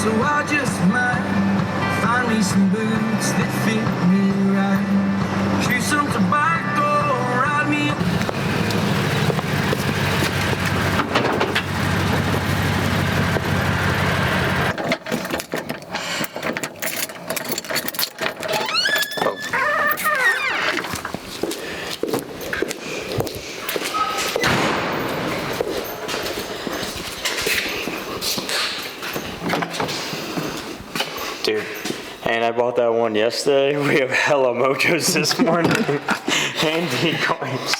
so I just might find me some boots that fit me right. Chew some tobacco, ride me. Dude, and I bought that one yesterday. We have hella mojos this morning. And decoys.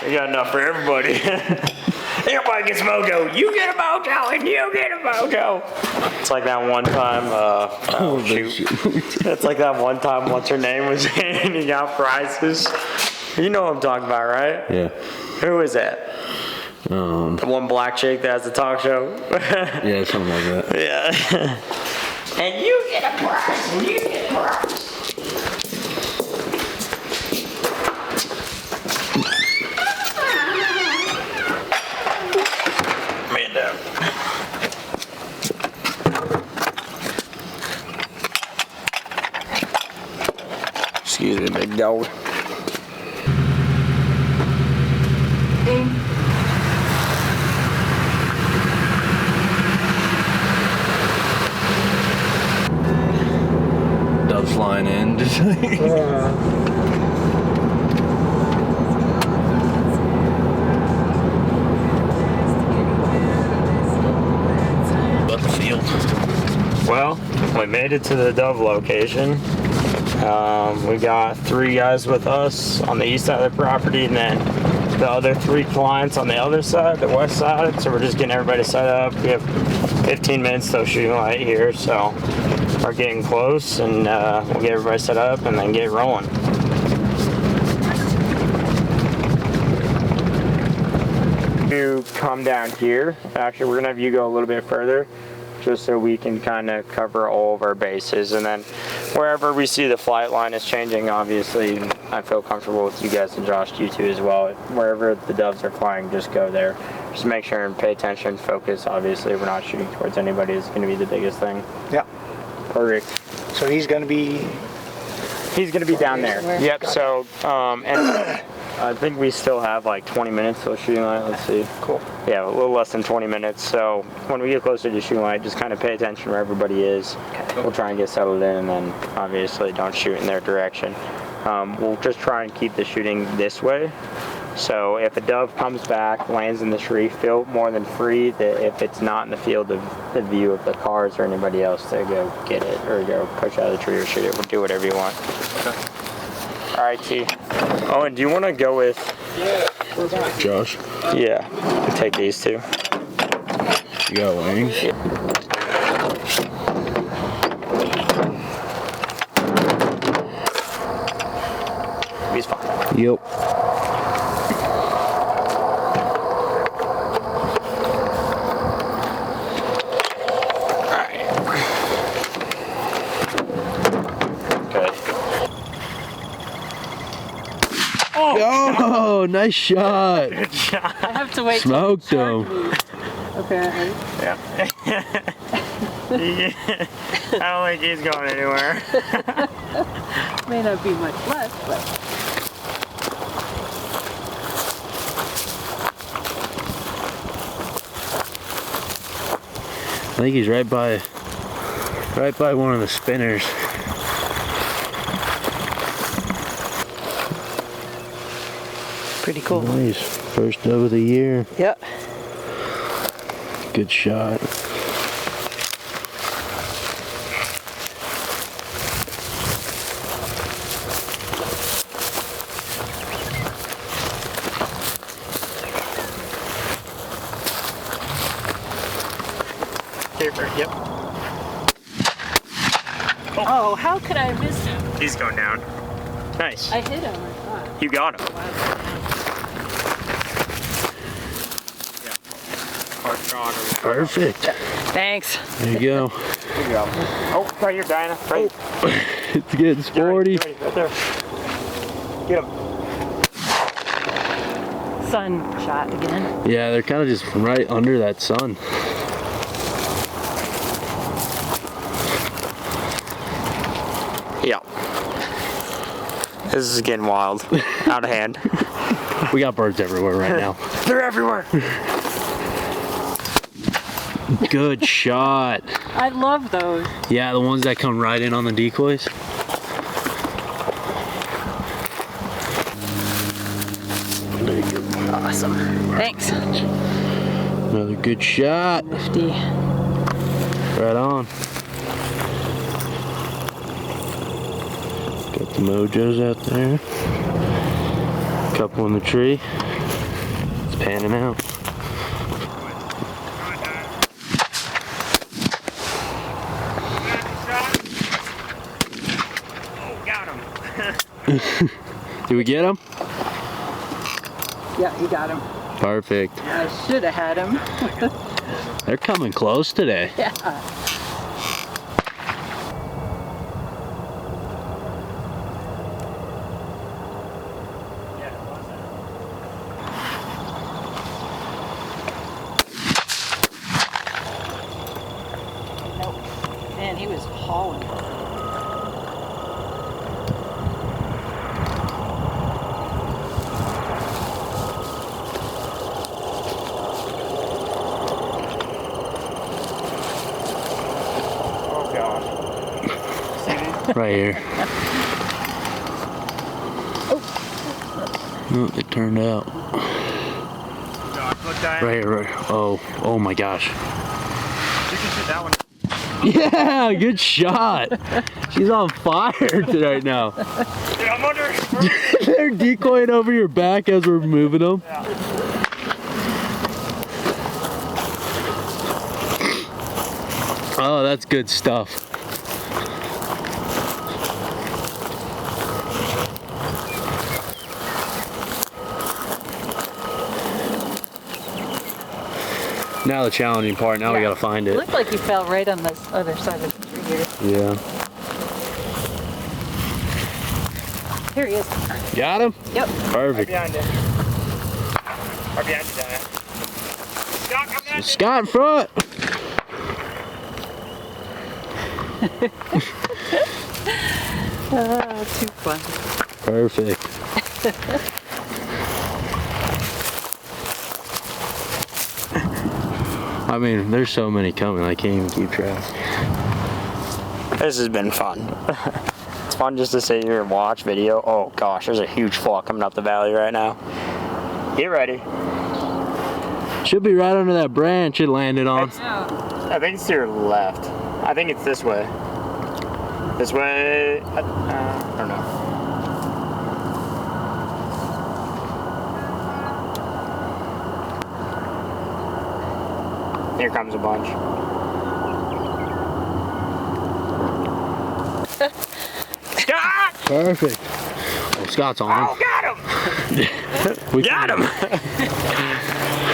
We got enough for everybody. Everybody gets mojo. You get a mojo and you get a mojo. It's like that one time, It's like that one time what's her name was handing out prizes. You know what I'm talking about, right? Yeah. Who is that? The one black chick that has the talk show? Yeah, something like that. Yeah. And you get a prize, and you get a prize. Man down. Excuse me, big dog. Doves flying in. Just like about the field. Well, we made it to the dove location. We got 3 guys with us on the east side of the property, and then the other 3 clients on the other side, the west side. So we're just getting everybody set up. We have 15 minutes till shooting light here, so we're getting close, and we'll get everybody set up and then get rolling. You come down here. Actually, we're gonna have you go a little bit further, just so we can kind of cover all of our bases, and then wherever we see the flight line is changing, obviously I feel comfortable with you guys, and Josh, you too as well. Wherever the doves are flying, just go there. Just make sure and pay attention, focus. Obviously we're not shooting towards anybody. Is going to be the biggest thing. Yeah. Perfect. So he's going to be down there. Yep. Gotcha. So and I think we still have like 20 minutes till shooting light. Let's see. Cool. Yeah, a little less than 20 minutes. So when we get closer to shooting light, just kind of pay attention where everybody is. Okay. We'll try and get settled in, and then obviously don't shoot in their direction. We'll just try and keep the shooting this way. So if a dove comes back, lands in the tree, feel more than free that if it's not in the field of the view of the cars or anybody else, to go get it or go push out of the tree or shoot it. We'll do whatever you want. Okay. All right, T. Oh, and do you want to go with Josh? Yeah, take these 2. You got wings? He's fine. Yep. Oh, nice shot. Good shot. I have to wait. Smoked him. Apparently. Yeah. I don't think he's going anywhere. May not be much left, but. I think he's right by one of the spinners. Pretty cool. Nice. First dove of the year. Yep. Good shot. Yep. Oh, how could I miss him? He's going down. Nice. I hit him, I thought. You got him. Perfect. Thanks. There you go. Good job. Oh, right here, Diana. Right. It's getting sporty. Right there. Get him. Sun shot again. Yeah, they're kind of just right under that sun. This is getting wild. Out of hand. We got birds everywhere right now. They're everywhere. Good shot. I love those. Yeah, the ones that come right in on the decoys. Awesome. Thanks. Another good shot. 50. Right on. Got the mojos out there. Couple in the tree. It's panning out. Oh, got him. Did we get him? Yeah, you got him. Perfect. I should have had him. They're coming close today. Yeah. Nope. Man, he was hauling. Oh, God. Right here. Oh, it turned out. Look, Diane. Right here, right. Oh my gosh. You can shoot that one. Yeah, good shot. She's on fire right now. Dude, I'm under. They're decoying over your back as we're moving them. Oh, that's good stuff. Now the challenging part, now we Yeah. gotta find It it. looked like he fell right on this other side of the tree here. Yeah. Here he is. Got him? Yep. Perfect. Behind you. Right behind you, Diane. Scott, come down. Scott in front. Too fun. Perfect. I mean, there's so many coming, I can't even keep track. This has been fun. It's fun just to sit here and watch video. Oh gosh, there's a huge flock coming up the valley right now. Get ready. Should be right under that branch it landed on. I think it's to your left. I think it's this way. This way. I don't know. Here comes a bunch. Scott! Perfect. Oh, Scott's on him. Oh, got him! We Got him!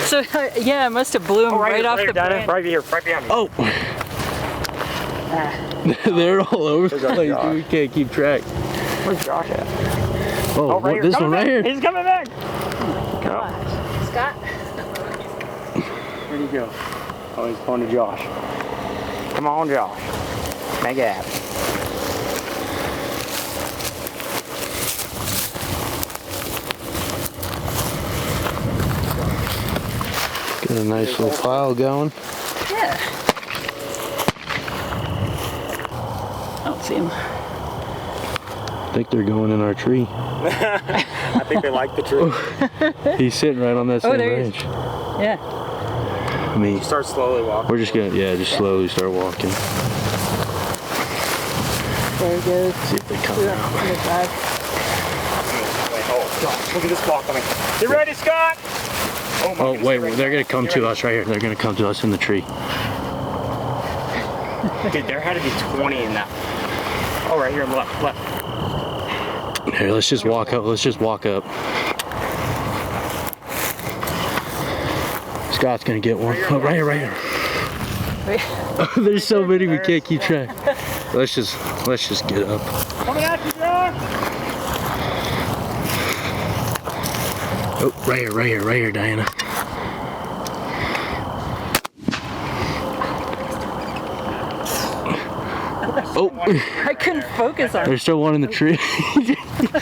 So, yeah, it must have blew him right off the branch. Right here, right behind me. Oh! They're all over the There's place, Josh. dude. We can't keep track. Where's Josh at? Oh, right here. this Coming one right back. here. He's coming back. Scott? Where'd he go? Oh, he's going to Josh. Come on, Josh. Make it happen. Got a nice little pile going. Yeah. I don't see him. I think they're going in our tree. I think they like the tree. He's sitting right on that same there he is. branch. Yeah. I mean, Start slowly walking. we're just gonna, yeah, just slowly start walking. There he goes. See if they come Yeah, out. on the side. Wait, oh, Josh, look at this flock coming. You ready, Scott? Oh, my Oh, goodness, wait, get ready. they're gonna come Get to ready. us right here. They're gonna come to us in the tree. Dude, there had to be 20 in that. Oh, right here on the left, left. Here, let's just walk up. Let's just walk up. Scott's gonna get one. Oh, right here, right here. Wait. There's so many we can't keep track. Let's just get up. Coming at you, Josh. Oh, right here, Diana. Oh, I couldn't focus on it. there's still one in the tree.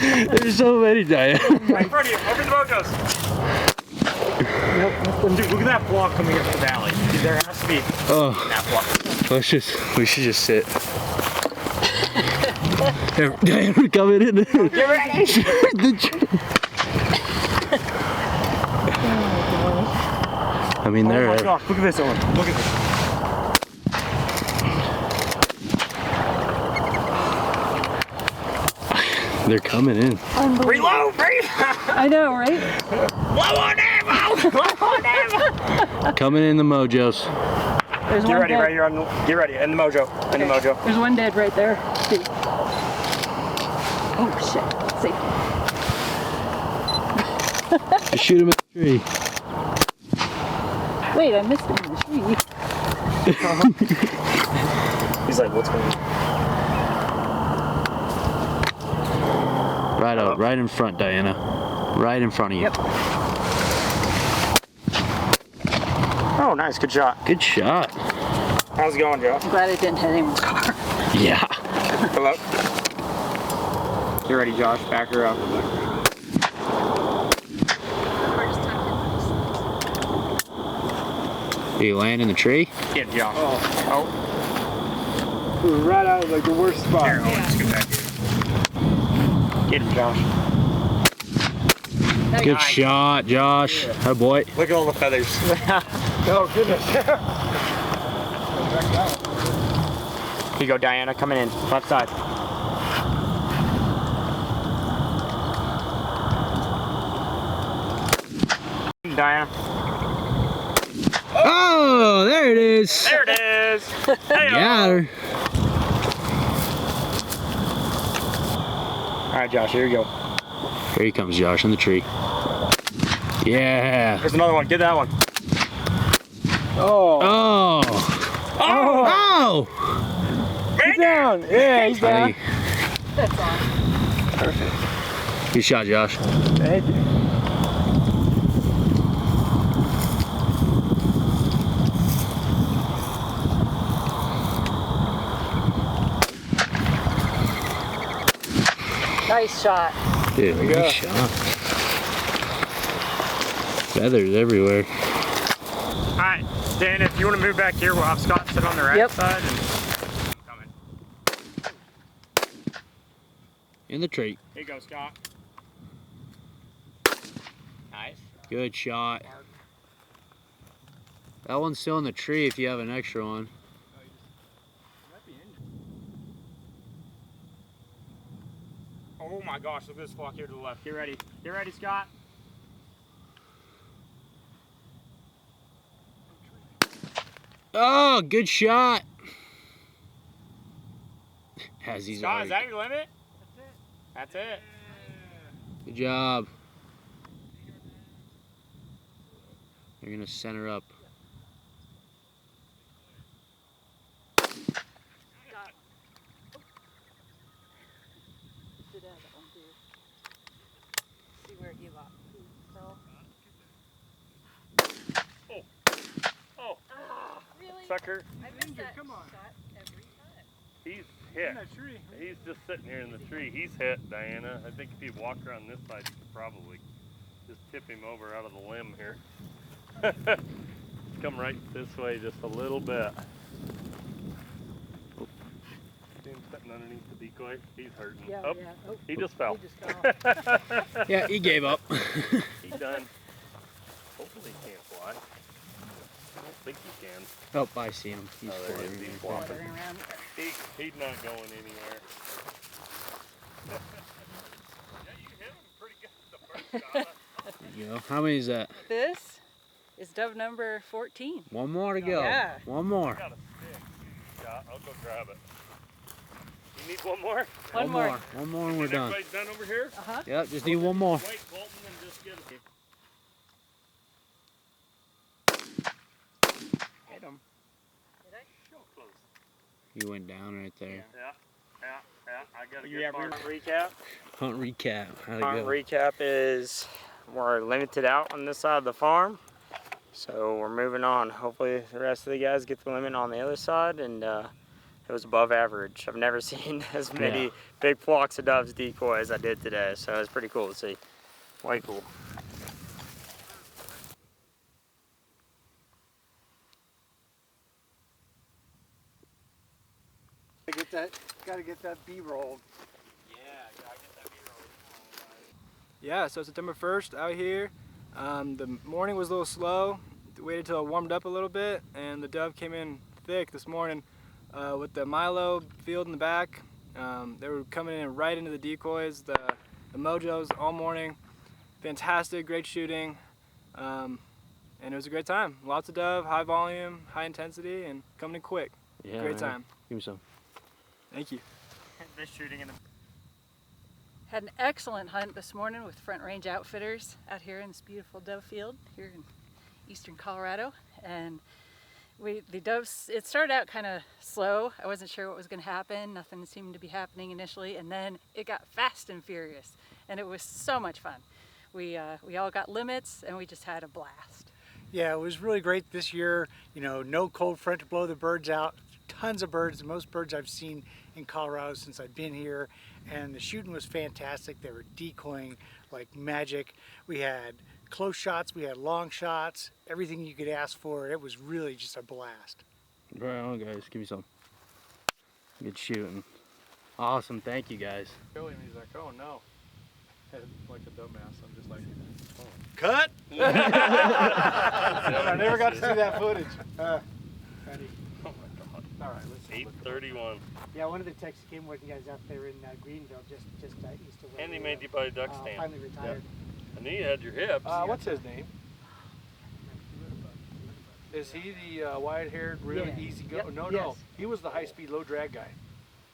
There's so many, Diane. Right in front of you, over the mojos. Dude, look at that block coming up the valley. Dude, there has to be Oh, that block. we should just sit. There, Diane, we're coming in. Get ready. I mean, Oh they're. my gosh, look at this, Owen. Look at this. They're coming in. Reload, I know, right? Low on ammo! Low on ammo! Coming in the mojos. There's Get one ready, dead. right here on the, get ready, in the mojo, in the mojo. There's one dead right there. See. Oh shit. Safe. Just shoot him in the tree. Wait, I missed him in the tree. He's like, what's going on? Right out, right in front, Diana. Right in front of you. Yep. Oh, nice, good shot. Good shot. How's it going, Joe? I'm glad it didn't hit anyone's car. Yeah. Hello? Get ready, Josh, back her up. Did you land in the tree? Get Josh. Oh. We were right out of like the worst spot. Here, let's get back here. Get him, Josh. Good shot, Josh. Oh boy. Look at all the feathers. Oh, goodness. Here you go, Diana, coming in. Left side. Diana. Oh, there it is. There it is. Hey, Got her. All right, Josh, here you go. Here he comes, Josh, in the tree. Yeah. There's another one. Get that one. Oh. Oh. He's down. Yeah, he's down. That's awesome. Perfect. Good shot, Josh. Thank you. Nice shot. Dude, good shot. Feathers everywhere. All right, Dan, if you want to move back here, we'll have Scott sit on the right Yep. side. And I'm coming. In the tree. Here you go, Scott. Nice. Good shot. That one's still in the tree if you have an extra one. Oh my gosh, look at this flock here to the left. Get ready. Get ready, Scott. Oh, good shot. Has he's Scott, already. is that your limit? That's it. Good job. You're gonna center up. See where he lost. Oh, Really? sucker. I missed that come on. shot every time. He's hit. in that tree. He's just sitting here in the tree. He's hit, Diana. I think if he walked around this side, you could probably just tip him over out of the limb here. Come right this way just a little bit. See him sitting underneath the decoy? He's hurting. Yeah, Oh, yeah. Oh, he just fell. he just fell. Yeah, he gave up. He done. Hopefully he can't fly. I don't think he can. Oh, I see him. He's Oh, there he is. flying. He's flopping. Fluttering around. He's not going anywhere. Yeah, you hit him pretty good the first shot. There you go. How many is that? This is dove number 14. One more to go. Yeah. One more. I got a stick. Yeah, I'll go grab it. You need one more? One more. One more and we're Is done. everybody done over here? Uh-huh. Yep, just need one more. Wait, Colton, and just get it. Hit him. Did I? So close. You went down right there. Yeah. I got a You good have farm. recap? Hunt recap. How'd Hunt it go? recap is we're limited out on this side of the farm, so we're moving on. Hopefully the rest of the guys get the limit on the other side, and it was above average. I've never seen as many Yeah. big flocks of doves decoy as I did today, so it was pretty cool to see. Way cool. Gotta get that B-rolled. Yeah, so September 1st out here. The morning was a little slow. Waited till it warmed up a little bit, and the dove came in thick this morning with the Milo field in the back. They were coming in right into the decoys, the mojos all morning. Fantastic, great shooting, and it was a great time. Lots of dove, high volume, high intensity, and coming in quick. Yeah, Great man. time. Give me some. Thank you. This shooting in the Had an excellent hunt this morning with Front Range Outfitters out here in this beautiful dove field here in eastern Colorado. And the doves, it started out kind of slow. I wasn't sure what was going to happen. Nothing seemed to be happening initially. And then it got fast and furious. And it was so much fun. We all got limits and we just had a blast. Yeah, it was really great this year. You know, no cold front to blow the birds out. Tons of birds, the most birds I've seen in Colorado since I've been here. And the shooting was fantastic. They were decoying like magic. We had close shots, we had long shots, everything you could ask for. It was really just a blast. Right on, guys. Give me some. Good shooting. Awesome. Thank you, guys. And he's like, oh no. Head like a dumbass. I'm just like, oh. Cut! I never got to see that footage. Ready? Oh my god. All right, let's 8:31. Yeah, one of the texts came with you guys out there in Greenville, just east of where Andy we, made you buy a duck stand. finally retired. I knew you had your hips. What's his name? Is he the wide-haired, really Yeah. easy go? Yep. No, Yes. no. He was the high-speed, low-drag guy.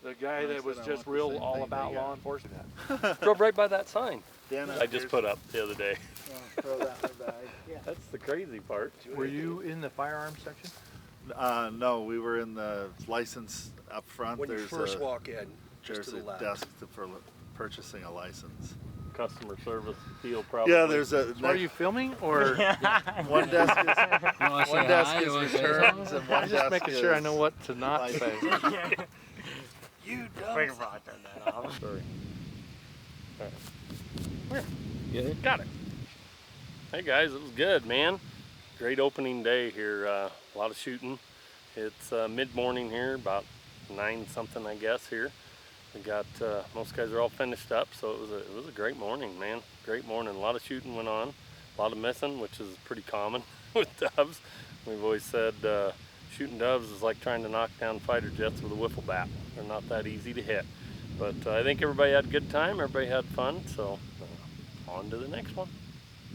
The guy that was just real all about law enforcement. Drove right by that sign. Dan, I just put up the other day. Throw that in the bag. Yeah. That's the crazy part. Were you in the firearms section? no, we were in the license up front. When you There's first a, walk in, just there's to the a left. desk for purchasing a license. Customer service field probably. Yeah, there's a Are you filming or? one desk is You want to one desk is returns and one I'm desk just making sure I is know what to not say. license. You Wait, I'll turn that off. Sorry. Good. Got it. Hey guys, it was good, man. Great opening day here. A lot of shooting. It's mid-morning here, about 9 something, I guess. Here, we got most guys are all finished up, so it was a great morning, man. Great morning. A lot of shooting went on, a lot of missing, which is pretty common with doves. We've always said shooting doves is like trying to knock down fighter jets with a wiffle bat. They're not that easy to hit. But I think everybody had a good time. Everybody had fun. So on to the next one.